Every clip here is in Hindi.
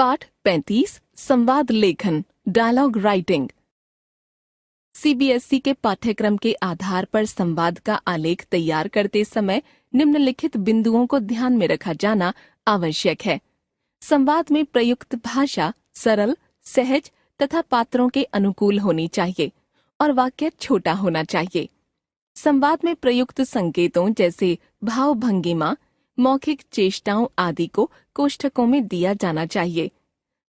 पाठ 35 संवाद लेखन डायलॉग राइटिंग। सीबीएसई के पाठ्यक्रम के आधार पर संवाद का आलेख तैयार करते समय निम्नलिखित बिंदुओं को ध्यान में रखा जाना आवश्यक है। संवाद में प्रयुक्त भाषा सरल, सहज तथा पात्रों के अनुकूल होनी चाहिए और वाक्य छोटा होना चाहिए। संवाद में प्रयुक्त संकेतों जैसे भाव भंगिमा, मौखिक चेष्टाओं आदि को कोष्ठकों में दिया जाना चाहिए।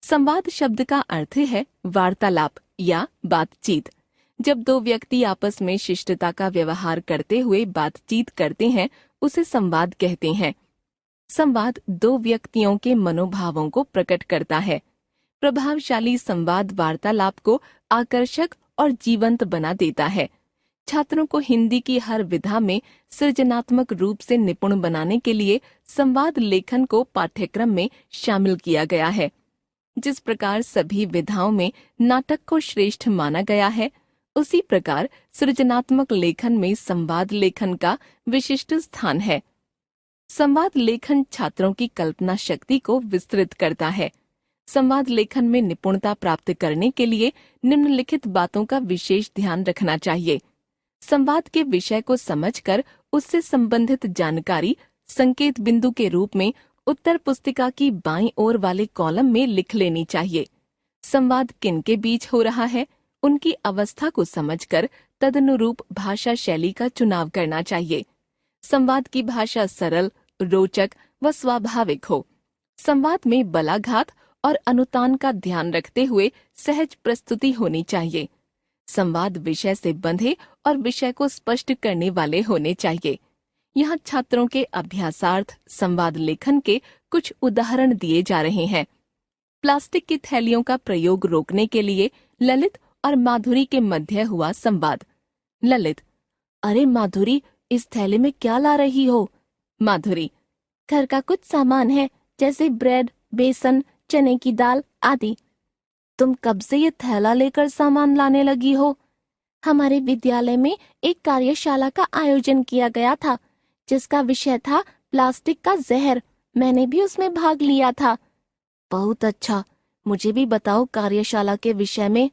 संवाद शब्द का अर्थ है वार्तालाप या बातचीत। जब दो व्यक्ति आपस में शिष्टता का व्यवहार करते हुए बातचीत करते हैं उसे संवाद कहते हैं। संवाद दो व्यक्तियों के मनोभावों को प्रकट करता है। प्रभावशाली संवाद वार्तालाप को आकर्षक और जीवंत बना देता है। छात्रों को हिंदी की हर विधा में सृजनात्मक रूप से निपुण बनाने के लिए संवाद लेखन को पाठ्यक्रम में शामिल किया गया है। जिस प्रकार सभी विधाओं में नाटक को श्रेष्ठ माना गया है, उसी प्रकार सृजनात्मक लेखन में संवाद लेखन का विशिष्ट स्थान है। संवाद लेखन छात्रों की कल्पना शक्ति को विस्तृत करता है। संवाद लेखन में निपुणता प्राप्त करने के लिए निम्नलिखित बातों का विशेष ध्यान रखना चाहिए। संवाद के विषय को समझकर उससे संबंधित जानकारी संकेत बिंदु के रूप में उत्तर पुस्तिका की बाईं ओर वाले कॉलम में लिख लेनी चाहिए। संवाद किनके बीच हो रहा है, उनकी अवस्था को समझकर तदनुरूप भाषा शैली का चुनाव करना चाहिए। संवाद की भाषा सरल, रोचक व स्वाभाविक हो। संवाद में बलाघात और अनुतान का ध्यान रखते हुए सहज प्रस्तुति होनी चाहिए। संवाद विषय से बंधे और विषय को स्पष्ट करने वाले होने चाहिए। यहाँ छात्रों के अभ्यासार्थ संवाद लेखन के कुछ उदाहरण दिए जा रहे हैं। प्लास्टिक की थैलियों का प्रयोग रोकने के लिए ललित और माधुरी के मध्य हुआ संवाद। ललित: अरे माधुरी, इस थैले में क्या ला रही हो? माधुरी: घर का कुछ सामान है, जैसे ब्रेड, बेसन, चने की दाल आदि। तुम कब से ये थैला लेकर सामान लाने लगी हो? हमारे विद्यालय में एक कार्यशाला का आयोजन किया गया था, जिसका विषय था प्लास्टिक का जहर। मैंने भी उसमें भाग लिया था। बहुत अच्छा, मुझे भी बताओ कार्यशाला के विषय में।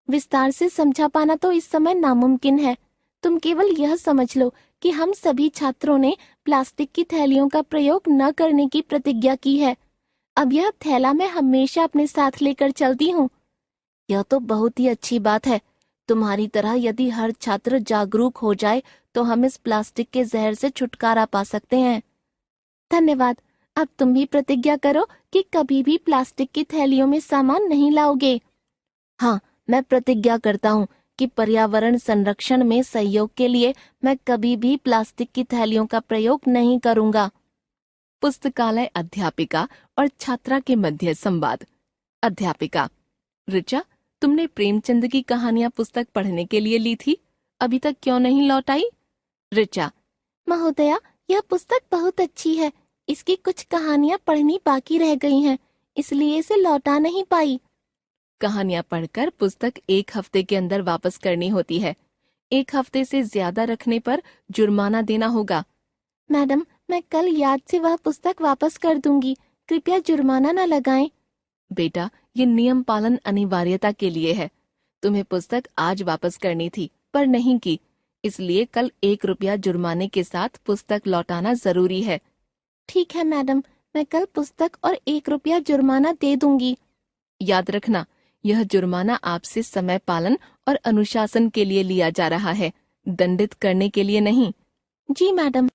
विस्तार से समझा पाना तो इस समय नामुमकिन है। तुम केवल यह समझ लो कि हम सभी छात्रों ने प्लास्टिक की थैलियों का प्रयोग न करने की प्रतिज्ञा की है। अब यह थैला मैं हमेशा अपने साथ लेकर चलती हूँ। यह तो बहुत ही अच्छी बात है। तुम्हारी तरह यदि हर छात्र जागरूक हो जाए तो हम इस प्लास्टिक के जहर से छुटकारा पा सकते हैं। धन्यवाद। अब तुम भी प्रतिज्ञा करो कि कभी भी प्लास्टिक की थैलियों में सामान नहीं लाओगे। हाँ, मैं प्रतिज्ञा करता हूँ कि पर्यावरण संरक्षण में सहयोग के लिए मैं कभी भी प्लास्टिक की थैलियों का प्रयोग नहीं करूँगा। पुस्तकालय अध्यापिका और छात्रा के मध्य संवाद। अध्यापिका: ऋचा, तुमने प्रेमचंद की कहानियां पुस्तक पढ़ने के लिए ली थी, अभी तक क्यों नहीं लौटाई? ऋचा: महोदया, यह पुस्तक बहुत अच्छी है। इसकी कुछ कहानियां पढ़नी बाकी रह गई हैं, इसलिए इसे लौटा नहीं पाई। कहानियां पढ़कर पुस्तक 1 हफ्ते के अंदर वापस करनी होती है। 1 हफ्ते से ज्यादा रखने पर जुर्माना देना होगा। मैडम, मैं कल याद से वह पुस्तक वापस कर दूंगी, कृपया जुर्माना न लगाएं। बेटा, ये नियम पालन अनिवार्यता के लिए है। तुम्हें पुस्तक आज वापस करनी थी पर नहीं की, इसलिए कल 1 रुपया जुर्माने के साथ पुस्तक लौटाना जरूरी है। ठीक है मैडम, मैं कल पुस्तक और 1 रुपया जुर्माना दे दूंगी। याद रखना, यह जुर्माना आपसे समय पालन और अनुशासन के लिए लिया जा रहा है, दंडित करने के लिए नहीं। जी मैडम।